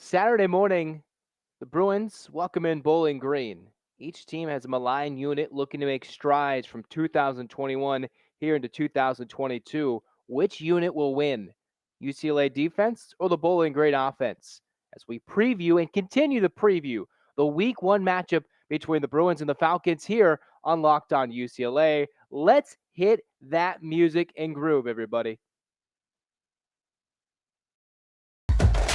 Saturday morning, the Bruins welcome in Bowling Green. Each team has a malign unit looking to make strides from 2021 here into 2022. Which unit will win? UCLA defense or the Bowling Green offense? As we preview and continue to preview the Week 1 matchup between the Bruins and the Falcons here on Locked On UCLA. Let's hit that music and groove, everybody.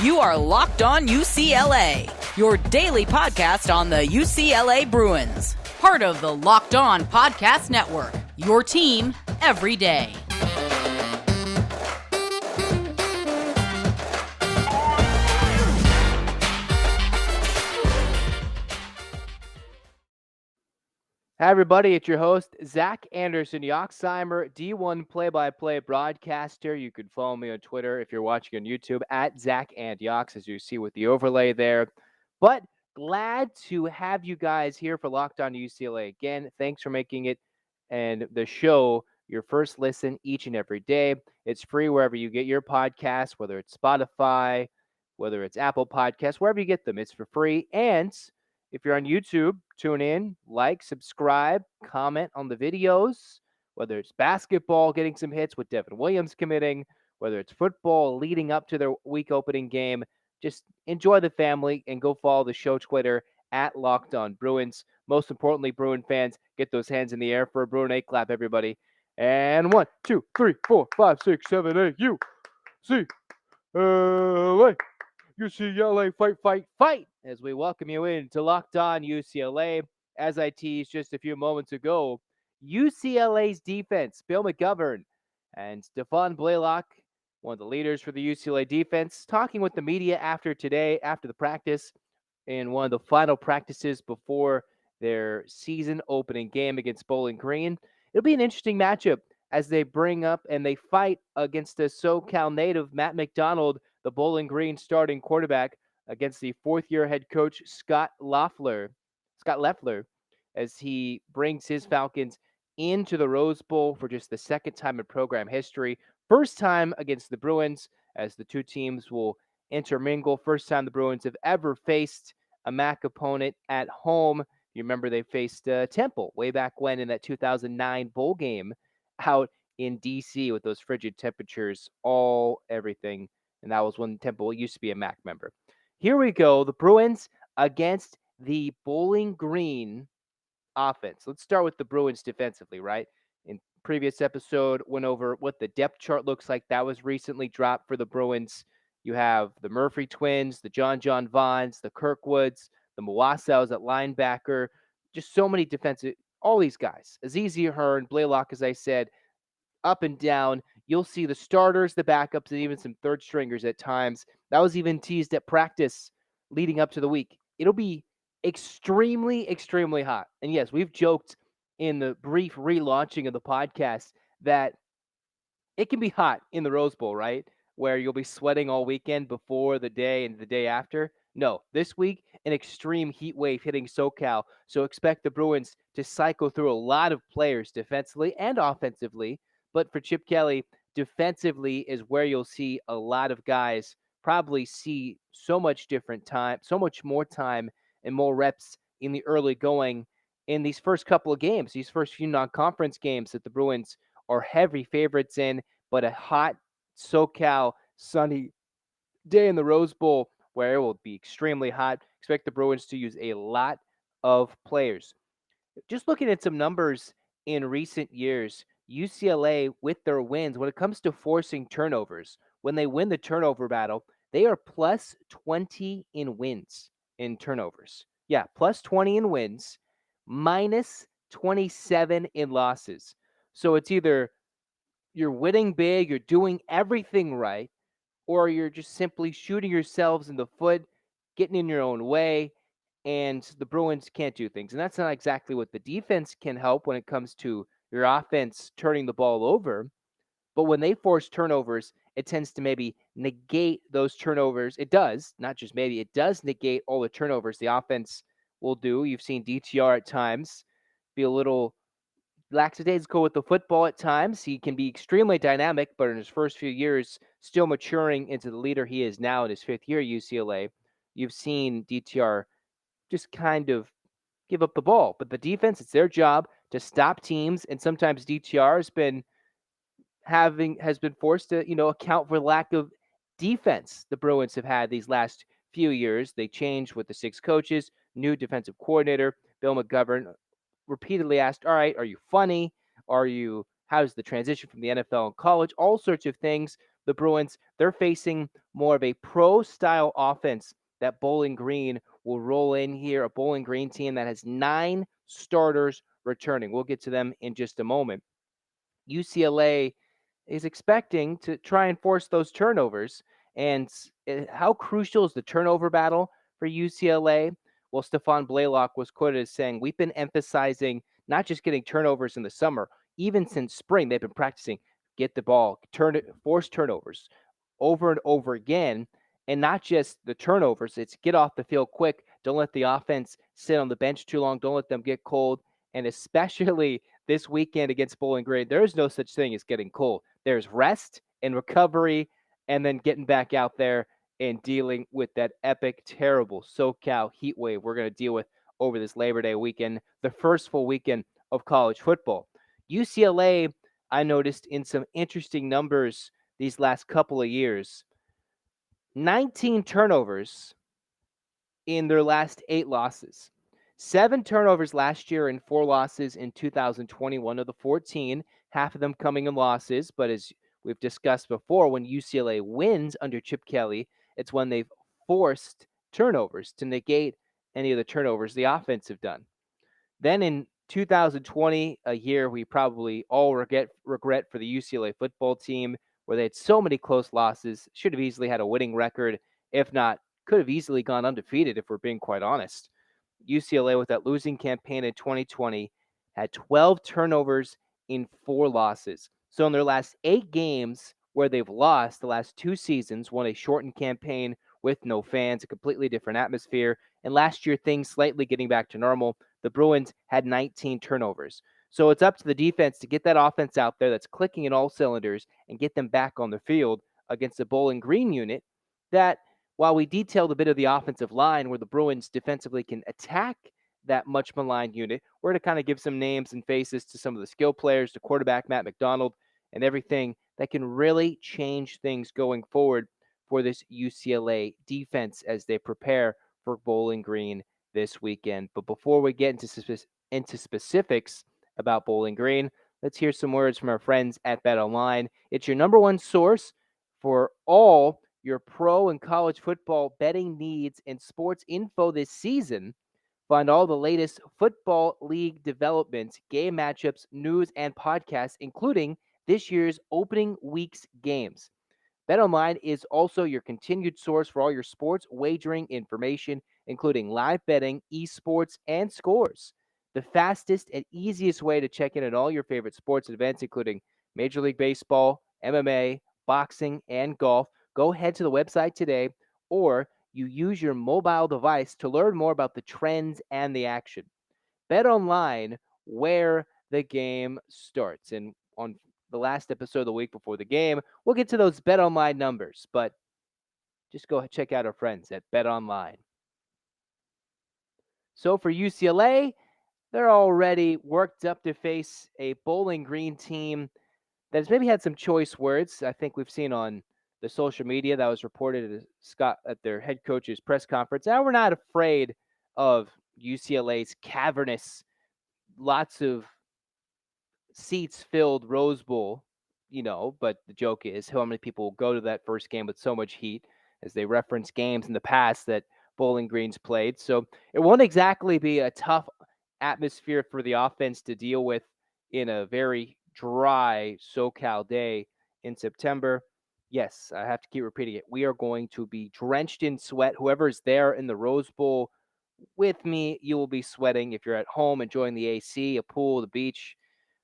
You are Locked On UCLA, your daily podcast on the UCLA Bruins. Part of the Locked On Podcast Network, your team every day. Hi, everybody. It's your host, Zach Anderson, Yoxheimer, D1 play-by-play broadcaster. You can follow me on Twitter if you're watching on YouTube at Zach and Yox, as you see with the overlay there. But glad to have you guys here for Locked On UCLA. Again, thanks for making it and the show your first listen each and every day. It's free wherever you get your podcasts, whether it's Spotify, whether it's Apple Podcasts, wherever you get them. It's for free. And if you're on YouTube, tune in, like, subscribe, comment on the videos, whether it's basketball getting some hits with Devin Williams committing, whether it's football leading up to their week opening game. Just enjoy the family and go follow the show Twitter at Locked On Bruins. Most importantly, Bruin fans, get those hands in the air for a Bruin 8 clap, everybody. And 1, 2, 3, 4, 5, 6, 7, 8, UCLA. UCLA, fight, fight, fight, as we welcome you in to Locked On UCLA. As I teased just a few moments ago, UCLA's defense, Bill McGovern and Stephan Blaylock, one of the leaders for the UCLA defense, talking with the media after the practice, in one of the final practices before their season opening game against Bowling Green. It'll be an interesting matchup as they bring up and they fight against the SoCal native Matt McDonald, the Bowling Green starting quarterback, against the fourth-year head coach Scott Loeffler, as he brings his Falcons into the Rose Bowl for just the second time in program history. First time against the Bruins, as the two teams will intermingle. First time the Bruins have ever faced a MAC opponent at home. You remember they faced Temple way back when in that 2009 bowl game out in DC with those frigid temperatures, everything. And that was when Temple used to be a MAC member. Here we go. The Bruins against the Bowling Green offense. Let's start with the Bruins defensively, right? In previous episode, went over what the depth chart looks like. That was recently dropped for the Bruins. You have the Murphy twins, the John Vaughns, the Kirkwoods, the Mwasaus at linebacker. Just so many defensive, all these guys. Azizi Hearn, Blaylock, as I said, up and down. You'll see the starters, the backups, and even some third stringers at times. That was even teased at practice leading up to the week. It'll be extremely, extremely hot. And yes, we've joked in the brief relaunching of the podcast that it can be hot in the Rose Bowl, right? Where you'll be sweating all weekend before the day and the day after. No, this week, an extreme heat wave hitting SoCal. So expect the Bruins to cycle through a lot of players defensively and offensively. But for Chip Kelly, defensively is where you'll see a lot of guys probably see so much different time, so much more time and more reps in the early going in these first couple of games, these first few non-conference games that the Bruins are heavy favorites in, but a hot SoCal sunny day in the Rose Bowl where it will be extremely hot. Expect the Bruins to use a lot of players. Just looking at some numbers in recent years, UCLA with their wins, when it comes to forcing turnovers, when they win the turnover battle, they are plus 20 in wins in turnovers. Yeah, plus 20 in wins, minus 27 in losses. So it's either you're winning big, you're doing everything right, or you're just simply shooting yourselves in the foot, getting in your own way, and the Bruins can't do things. And that's not exactly what the defense can help when it comes to your offense turning the ball over. But when they force turnovers, it tends to maybe negate those turnovers. It does, not just maybe, it does negate all the turnovers the offense will do. You've seen DTR at times be a little lackadaisical with the football at times. He can be extremely dynamic, but in his first few years, still maturing into the leader he is now in his fifth year at UCLA. you've seen DTR just kind of give up the ball. But the defense, it's their job to stop teams, and sometimes DTR has been forced to, account for lack of defense the Bruins have had these last few years. They changed with the 6 coaches, new defensive coordinator, Bill McGovern repeatedly asked, "All right, are you funny? How's the transition from the NFL and college?" All sorts of things. The Bruins, they're facing more of a pro style offense that Bowling Green will roll in here, a Bowling Green team that has 9 starters returning. We'll get to them in just a moment. UCLA is expecting to try and force those turnovers. And how crucial is the turnover battle for UCLA? Well, Stephan Blaylock was quoted as saying, "We've been emphasizing not just getting turnovers in the summer, even since spring, they've been practicing get the ball, force turnovers over and over again. And not just the turnovers, it's get off the field quick. Don't let the offense sit on the bench too long. Don't let them get cold. And especially this weekend against Bowling Green, there is no such thing as getting cold. There's rest and recovery, and then getting back out there and dealing with that epic, terrible SoCal heat wave we're going to deal with over this Labor Day weekend, the first full weekend of college football. UCLA, I noticed in some interesting numbers these last couple of years, 19 turnovers in their last 8 losses. 7 turnovers last year and 4 losses in 2021 of the 14, half of them coming in losses. But as we've discussed before, when UCLA wins under Chip Kelly, it's when they've forced turnovers to negate any of the turnovers the offense have done. Then in 2020, a year we probably all regret for the UCLA football team, where they had so many close losses, should have easily had a winning record. If not, could have easily gone undefeated if we're being quite honest. UCLA, with that losing campaign in 2020, had 12 turnovers in 4 losses. So in their last 8 games where they've lost, the last 2 seasons, won a shortened campaign with no fans, a completely different atmosphere. And last year, things slightly getting back to normal. The Bruins had 19 turnovers. So it's up to the defense to get that offense out there that's clicking in all cylinders and get them back on the field against the Bowling Green unit that, while we detailed a bit of the offensive line where the Bruins defensively can attack that much maligned unit, we're to kind of give some names and faces to some of the skill players, to quarterback Matt McDonald, and everything that can really change things going forward for this UCLA defense as they prepare for Bowling Green this weekend. But before we get into specifics about Bowling Green, let's hear some words from our friends at BetOnline. It's your number one source for all your pro and college football betting needs and sports info this season. Find all the latest football league developments, game matchups, news, and podcasts, including this year's opening week's games. BetOnline is also your continued source for all your sports wagering information, including live betting, esports, and scores. The fastest and easiest way to check in on all your favorite sports events, including Major League Baseball, MMA, boxing, and golf. Go head to the website today, or you use your mobile device to learn more about the trends and the action. BetOnline, where the game starts. And on the last episode of the week before the game, we'll get to those BetOnline numbers, but just go check out our friends at BetOnline. So for UCLA, they're already worked up to face a Bowling Green team that has maybe had some choice words. I think we've seen on the social media that was reported at their head coach's press conference. Now, we're not afraid of UCLA's cavernous, lots of seats filled Rose Bowl, but the joke is how many people will go to that first game with so much heat, as they reference games in the past that Bowling Green's played. So it won't exactly be a tough atmosphere for the offense to deal with in a very dry SoCal day in September. Yes, I have to keep repeating it. We are going to be drenched in sweat. Whoever's there in the Rose Bowl with me, you will be sweating. If you're at home enjoying the AC, a pool, the beach,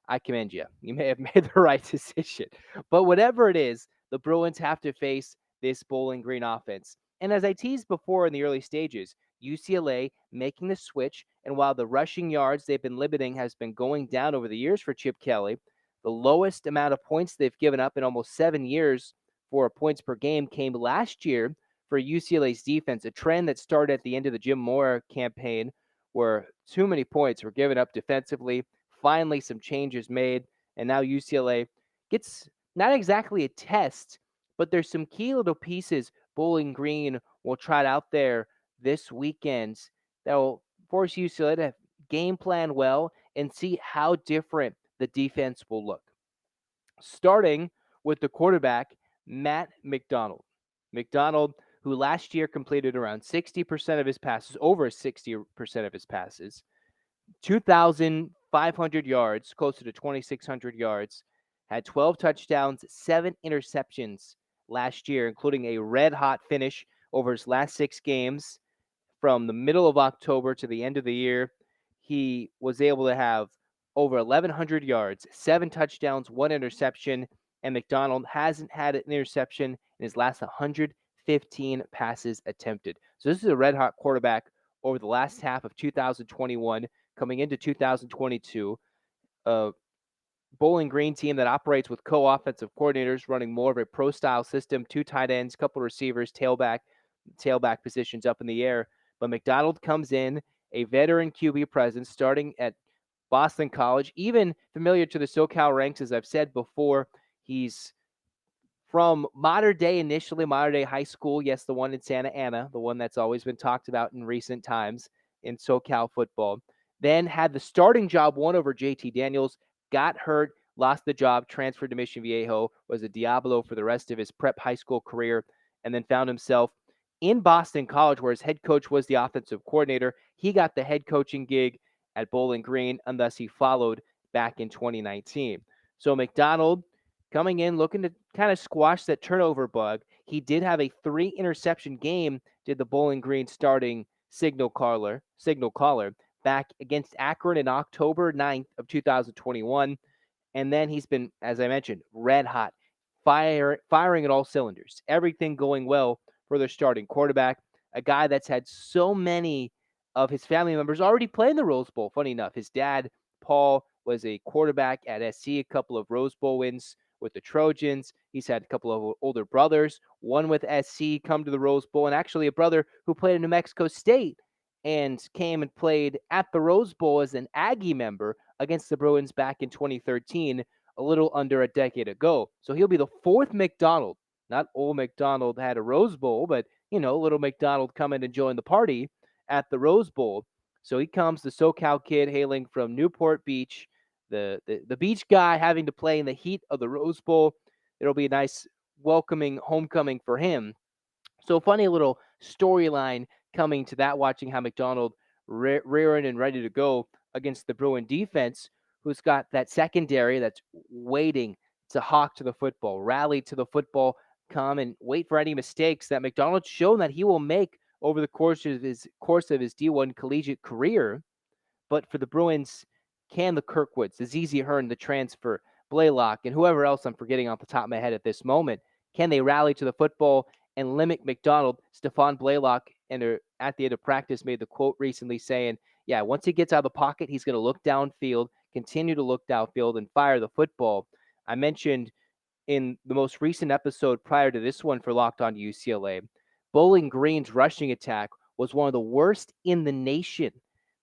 I commend you. You may have made the right decision. But whatever it is, the Bruins have to face this Bowling Green offense. And as I teased before in the early stages, UCLA making the switch, and while the rushing yards they've been limiting has been going down over the years for Chip Kelly, the lowest amount of points they've given up in almost 7 years for points per game came last year for UCLA's defense, a trend that started at the end of the Jim Mora campaign where too many points were given up defensively. Finally, some changes made, and now UCLA gets not exactly a test, but there's some key little pieces Bowling Green will try out there this weekend that will force UCLA to game plan well and see how different the defense will look. Starting with the quarterback, Matt McDonald. McDonald, who last year completed around 60% of his passes, over 60% of his passes, 2,500 yards, closer to 2,600 yards, had 12 touchdowns, 7 interceptions last year, including a red-hot finish over his last 6 games. From the middle of October to the end of the year, he was able to have over 1,100 yards, 7 touchdowns, 1 interception, and McDonald hasn't had an interception in his last 115 passes attempted. So this is a red-hot quarterback over the last half of 2021, coming into 2022. Bowling Green team that operates with co-offensive coordinators running more of a pro-style system, 2 tight ends, couple receivers, tailback positions up in the air. But McDonald comes in, a veteran QB presence, starting at Boston College, even familiar to the SoCal ranks, as I've said before. He's from modern day high school. Yes, the one in Santa Ana, the one that's always been talked about in recent times in SoCal football. Then had the starting job won over JT Daniels, got hurt, lost the job, transferred to Mission Viejo, was a Diablo for the rest of his prep high school career, and then found himself in Boston College, where his head coach was the offensive coordinator. He got the head coaching gig at Bowling Green, and thus he followed back in 2019. So McDonald coming in looking to kind of squash that turnover bug. He did have a 3 interception game, did the Bowling Green starting signal caller back against Akron in October 9th of 2021. And then he's been, as I mentioned, red hot, firing at all cylinders. Everything going well for their starting quarterback, a guy that's had so many of his family members already play in the Rose Bowl. Funny enough, his dad, Paul, was a quarterback at SC, a couple of Rose Bowl wins with the Trojans. He's had a couple of older brothers, one with SC come to the Rose Bowl, and actually a brother who played in New Mexico State and came and played at the Rose Bowl as an Aggie member against the Bruins back in 2013, a little under a decade ago. So he'll be the 4th McDonald. Not old McDonald had a Rose Bowl, but, little McDonald coming and join the party at the Rose Bowl. So he comes, the SoCal kid hailing from Newport Beach, the beach guy having to play in the heat of the Rose Bowl. It'll be a nice welcoming homecoming for him. So funny little storyline coming to that, watching how McDonald rearing and ready to go against the Bruin defense, who's got that secondary that's waiting to hawk to the football, rally to the football, come and wait for any mistakes that McDonald's shown that he will make over the course of his D1 collegiate career. But for the Bruins, can the Kirkwoods, the ZZ Hearn, the transfer, Blaylock, and whoever else I'm forgetting off the top of my head at this moment, can they rally to the football and limit McDonald? Stephan Blaylock, and at the end of practice, made the quote recently saying, yeah, once he gets out of the pocket, he's going to look downfield, continue to look downfield, and fire the football. I mentioned in the most recent episode prior to this one for Locked On UCLA, Bowling Green's rushing attack was one of the worst in the nation.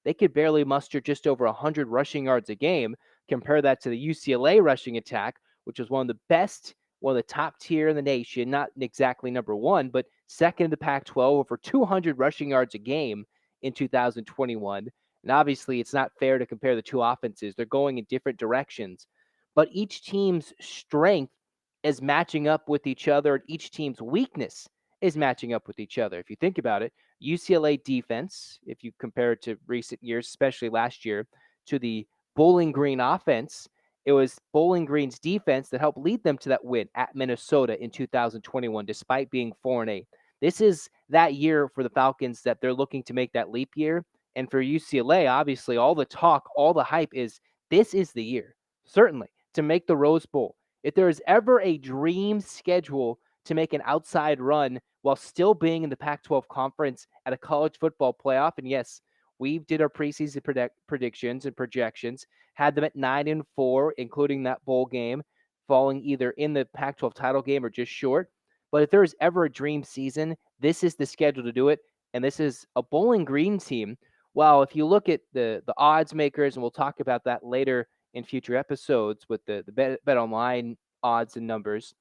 They could barely muster just over 100 rushing yards a game. Compare that to the UCLA rushing attack, which was one of the best, one of the top tier in the nation, not exactly number 1, but second in the Pac-12, over 200 rushing yards a game in 2021. And obviously, it's not fair to compare the two offenses. They're going in different directions. But each team's strength is matching up with each other, and each team's weakness is matching up with each other. If you think about it, UCLA defense, if you compare it to recent years, especially last year, to the Bowling Green offense, it was Bowling Green's defense that helped lead them to that win at Minnesota in 2021, despite being 4-8. This is that year for the Falcons that they're looking to make that leap year. And for UCLA, obviously, all the talk, all the hype is this is the year, certainly, to make the Rose Bowl. If there is ever a dream schedule to make an outside run while still being in the Pac-12 conference at a college football playoff, and yes, we did our preseason predictions and projections, had them at 9-4, including that bowl game, falling either in the Pac-12 title game or just short. But if there is ever a dream season, this is the schedule to do it. And this is a Bowling Green team. Well, if you look at the odds makers, and we'll talk about that later in future episodes with the BetOnline odds and numbers,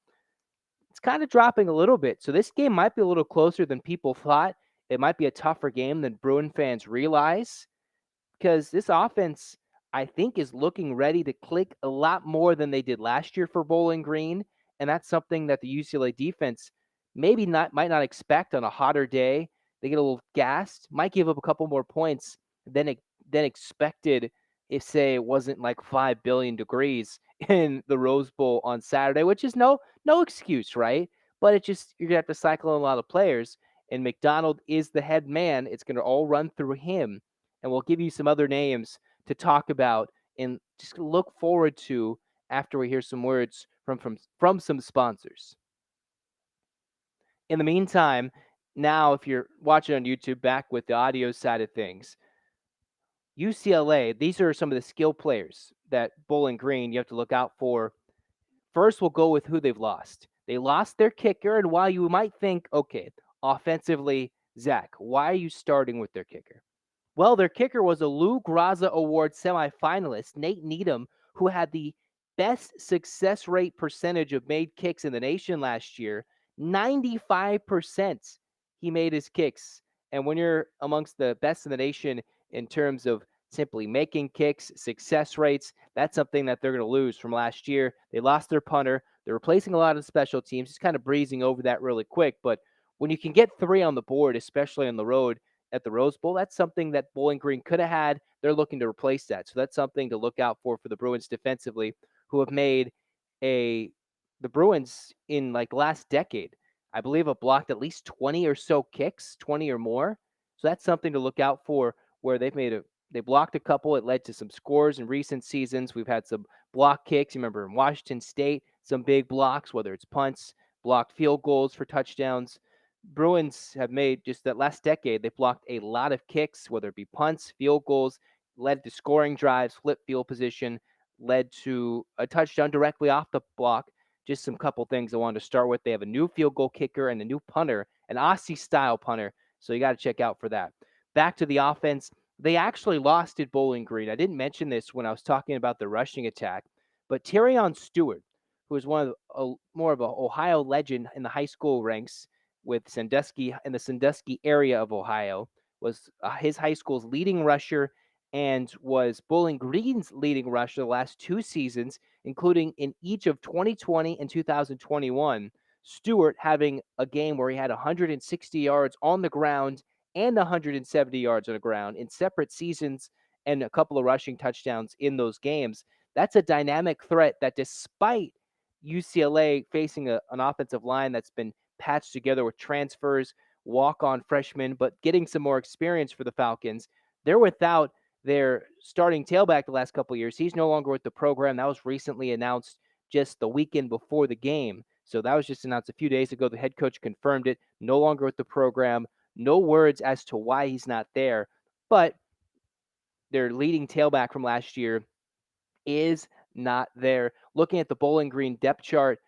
it's kind of dropping a little bit. So this game might be a little closer than people thought. It might be a tougher game than Bruin fans realize, because this offense, I think, is looking ready to click a lot more than they did last year for Bowling Green. And that's something that the UCLA defense might not expect on a hotter day. They get a little gassed, might give up a couple more points than expected if, say, it wasn't like 5 billion degrees in the Rose Bowl on Saturday, which is no excuse, right? But it just, you're gonna have to cycle in a lot of players, and McDonald is the head man. It's gonna all run through him, and we'll give you some other names to talk about and just look forward to after we hear some words from some sponsors. In the meantime, now if you're watching on YouTube, back with the audio side of things, UCLA, these are some of the skill players that Bowling Green you have to look out for. First, we'll go with who they've lost. They lost their kicker, and while you might think, okay, offensively, Zach, why are you starting with their kicker? Well, their kicker was a Lou Graza Award semifinalist, Nate Needham, who had the best success rate percentage of made kicks in the nation last year. 95% he made his kicks. And when you're amongst the best in the nation in terms of simply making kicks, success rates, that's something that they're going to lose from last year. They lost their punter. They're replacing a lot of special teams, just kind of breezing over that really quick. But when you can get 3 on the board, especially on the road, at the Rose Bowl, that's something that Bowling Green could have had. They're looking to replace that. So that's something to look out for the Bruins defensively, who have made the Bruins in like the last decade, I believe, have blocked at least 20 or so kicks, 20 or more. So that's something to look out for, where they blocked a couple. It led to some scores in recent seasons. We've had some block kicks. You remember in Washington State, some big blocks, whether it's punts, blocked field goals for touchdowns. Bruins have made just that last decade, they've blocked a lot of kicks, whether it be punts, field goals, led to scoring drives, flip field position, led to a touchdown directly off the block. Just some couple things I wanted to start with. They have a new field goal kicker and a new punter, an Aussie style punter. So you got to check out for that. Back to the offense. They actually lost at Bowling Green. I didn't mention this when I was talking about the rushing attack, but Terrion Stewart, who is more of an Ohio legend in the high school ranks, with Sandusky in the Sandusky area of Ohio, was his high school's leading rusher and was Bowling Green's leading rusher the last 2 seasons, including in each of 2020 and 2021. Stewart having a game where he had 160 yards on the ground and 170 yards on the ground in separate seasons, and a couple of rushing touchdowns in those games. That's a dynamic threat that, despite UCLA facing an offensive line that's been patched together with transfers, walk-on freshmen, but getting some more experience for the Falcons, they're without their starting tailback the last couple of years. He's no longer with the program. That was recently announced just the weekend before the game. So that was just announced a few days ago. The head coach confirmed it. No longer with the program. No words as to why he's not there. But their leading tailback from last year is not there. Looking at the Bowling Green depth chart,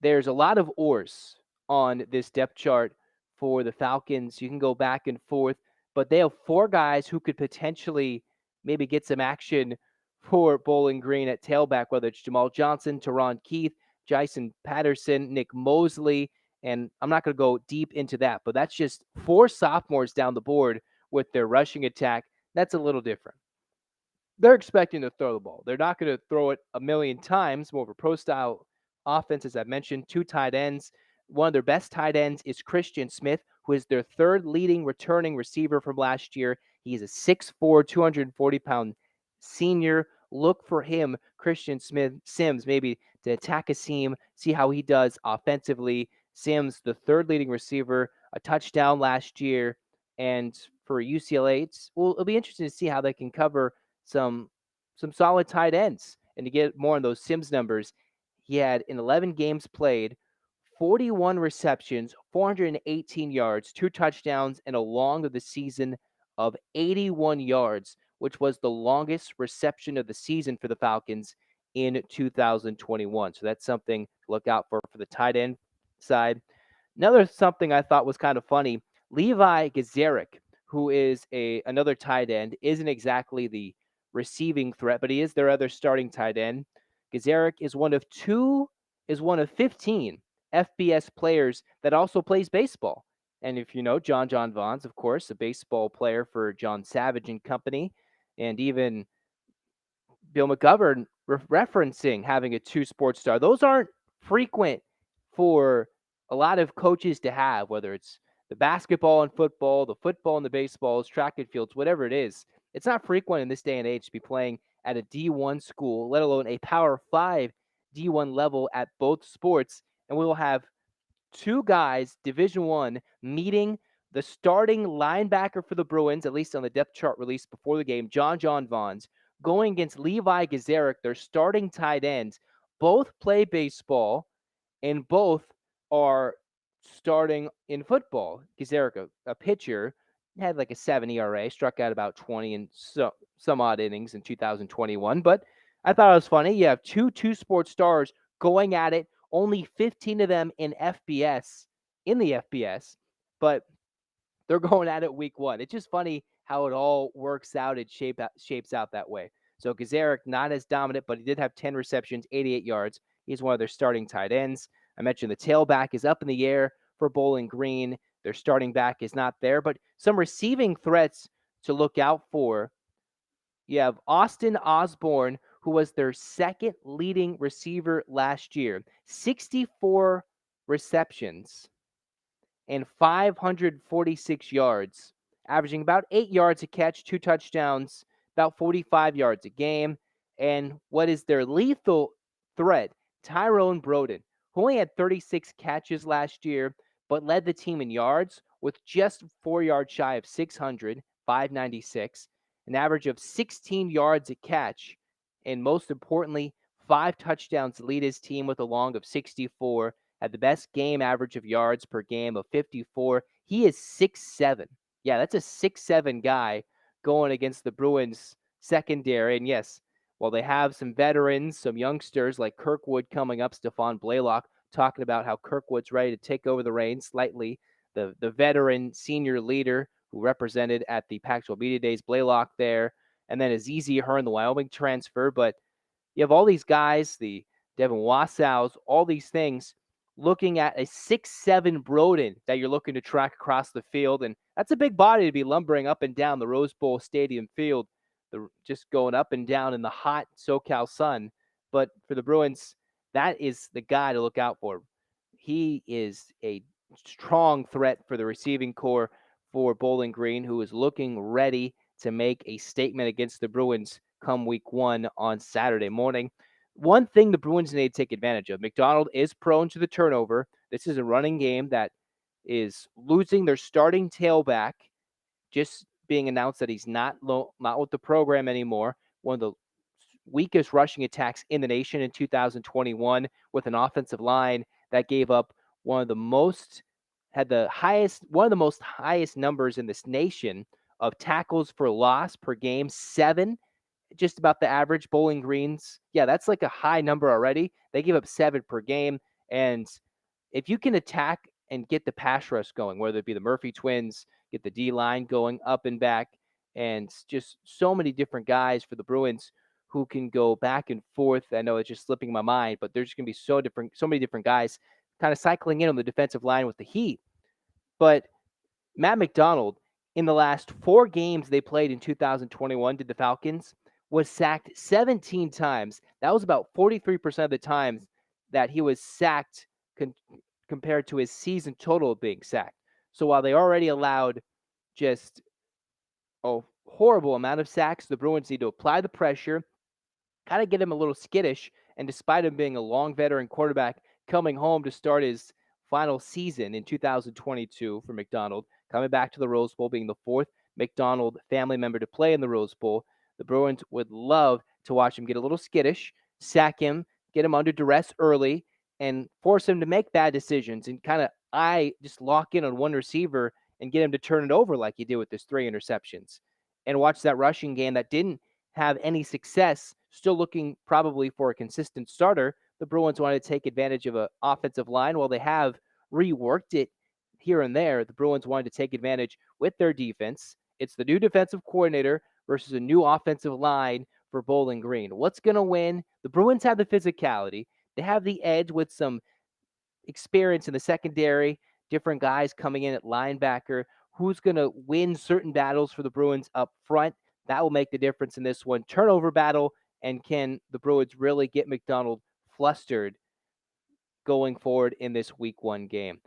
there's a lot of oars on this depth chart for the Falcons. You can go back and forth, but they have 4 guys who could potentially maybe get some action for Bowling Green at tailback, whether it's Jamal Johnson, Teron Keith, Jason Patterson, Nick Mosley, and I'm not going to go deep into that, but that's just 4 sophomores down the board with their rushing attack. That's a little different. They're expecting to throw the ball. They're not going to throw it a million times. More of a pro-style offense, as I mentioned. 2 tight ends. One of their best tight ends is Christian Smith, who is their 3rd leading returning receiver from last year. He's a 6'4", 240-pound senior. Look for him, Christian Sims, maybe to attack a seam, see how he does offensively. Sims, the 3rd leading receiver, a touchdown last year. And for UCLA, it'll be interesting to see how they can cover some solid tight ends. And to get more on those Sims numbers, he had in 11 games played, 41 receptions, 418 yards, 2 touchdowns, and a long of the season of 81 yards, which was the longest reception of the season for the Falcons in 2021. So that's something to look out for the tight end side. Another something I thought was kind of funny, Levi Gazarek, who is another tight end, isn't exactly the receiving threat, but he is their other starting tight end. Gazarek is one of 15 FBS players that also plays baseball. And if you know John Vaughns, of course, a baseball player for John Savage and company, and even Bill McGovern referencing having a two sports star. Those aren't frequent for a lot of coaches to have, whether it's the basketball and football, the football and the baseballs, track and fields, whatever it is. It's not frequent in this day and age to be playing at a D1 school, let alone a Power 5 D1 level at both sports. And we will have two guys, Division One, meeting the starting linebacker for the Bruins, at least on the depth chart released before the game, John Vaughns, going against Levi Gazarek, their starting tight ends. Both play baseball, and both are starting in football. Gazarek, a pitcher, had like a 7 ERA, struck out about 20 and some odd innings in 2021. But I thought it was funny. You have two sports stars going at it, only 15 of them in the FBS, but they're going at it week one. It's just funny how it all works out. It shapes out that way. So Gazarek, not as dominant, but he did have 10 receptions, 88 yards. He's one of their starting tight ends. I mentioned the tailback is up in the air for Bowling Green. Their starting back is not there, but some receiving threats to look out for. You have Austin Osborne, who was their second leading receiver last year, 64 receptions and 546 yards, averaging about 8 yards a catch, 2 touchdowns, about 45 yards a game. And what is their lethal threat? Tyrone Broden, who only had 36 catches last year, but led the team in yards with just 4 yards shy of 600, 596, an average of 16 yards a catch, and most importantly, 5 touchdowns to lead his team with a long of 64, had the best game average of yards per game of 54. He is 6'7". Yeah, that's a 6'7" guy going against the Bruins secondary. And yes, while they have some veterans, some youngsters like Kirkwood coming up, Stephan Blaylock talking about how Kirkwood's ready to take over the reins slightly. The veteran senior leader who represented at the Pac-12 Media Days, Blaylock there, and then Azizi Hearn, the Wyoming transfer. But you have all these guys, the Devin Wassows, all these things, looking at a 6'7" Broden that you're looking to track across the field. And that's a big body to be lumbering up and down the Rose Bowl Stadium field, just going up and down in the hot SoCal sun. But for the Bruins, that is the guy to look out for. He is a strong threat for the receiving core for Bowling Green, who is looking ready to make a statement against the Bruins come week one on Saturday morning. One thing the Bruins need to take advantage of, McDonald is prone to the turnover. This is a running game that is losing their starting tailback, just being announced that he's not with the program anymore. One of the weakest rushing attacks in the nation in 2021, with an offensive line that gave up one of the most highest numbers in this nation of tackles for loss per game, 7, just about the average. Bowling Green's, yeah, that's like a high number already. They give up 7 per game. And if you can attack and get the pass rush going, whether it be the Murphy twins, get the D line going up and back, and just so many different guys for the Bruins who can go back and forth. I know it's just slipping my mind, but there's going to be so many different guys kind of cycling in on the defensive line with the Heat. But Matt McDonald, in the last 4 games they played in 2021, did the Falcons, was sacked 17 times. That was about 43% of the times that he was sacked compared to his season total of being sacked. So while they already allowed just a horrible amount of sacks, the Bruins need to apply the pressure, kind of get him a little skittish. And despite him being a long veteran quarterback coming home to start his final season in 2022 for McDonald, coming back to the Rose Bowl, being the 4th McDonald family member to play in the Rose Bowl, the Bruins would love to watch him get a little skittish, sack him, get him under duress early, and force him to make bad decisions and kind of just lock in on one receiver and get him to turn it over like he did with his 3 interceptions. And watch that rushing game that didn't have any success, still looking probably for a consistent starter. The Bruins wanted to take advantage of an offensive line while they have reworked it here and there. The Bruins wanted to take advantage with their defense. It's the new defensive coordinator versus a new offensive line for Bowling Green. What's going to win? The Bruins have the physicality. They have the edge with some experience in the secondary, different guys coming in at linebacker. Who's going to win certain battles for the Bruins up front? That will make the difference in this one. Turnover battle, and can the Bruins really get McDonald flustered going forward in this week 1 game?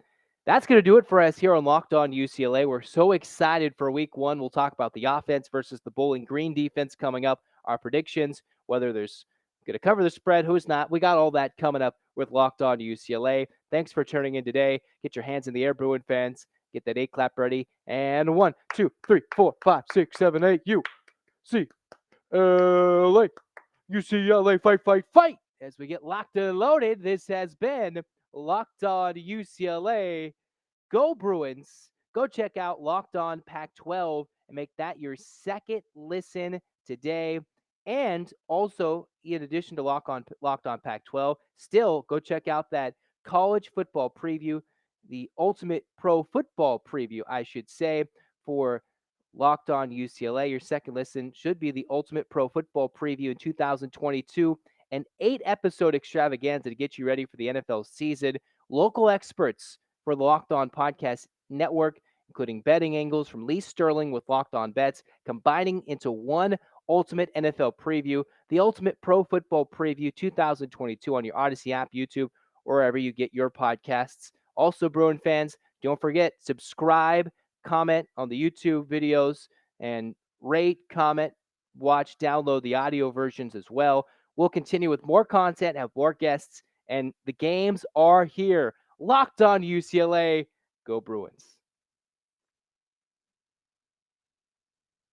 That's going to do it for us here on Locked On UCLA. We're so excited for week 1. We'll talk about the offense versus the Bowling Green defense coming up, our predictions, whether there's going to cover the spread, who's not. We got all that coming up with Locked On UCLA. Thanks for tuning in today. Get your hands in the air, Bruin fans. Get that 8 clap ready. And 1, 2, 3, 4, 5, 6, 7, 8. UCLA. UCLA, fight, fight, fight. As we get locked and loaded, this has been Locked On UCLA. Go Bruins. Go check out Locked On Pac-12 and make that your second listen today. And also, in addition to Locked On Pac-12, still go check out that college football preview, the ultimate pro football preview, I should say, for Locked On UCLA. Your second listen should be the ultimate pro football preview in 2022, an 8-episode extravaganza to get you ready for the NFL season. Local experts for the Locked On Podcast Network, including betting angles from Lee Sterling with Locked On Bets, combining into one ultimate NFL preview, the ultimate pro football preview 2022 on your Odyssey app, YouTube, or wherever you get your podcasts. Also, Bruin fans, don't forget, subscribe, comment on the YouTube videos, and rate, comment, watch, download the audio versions as well. We'll continue with more content, have more guests, and the games are here. Locked On UCLA. Go Bruins.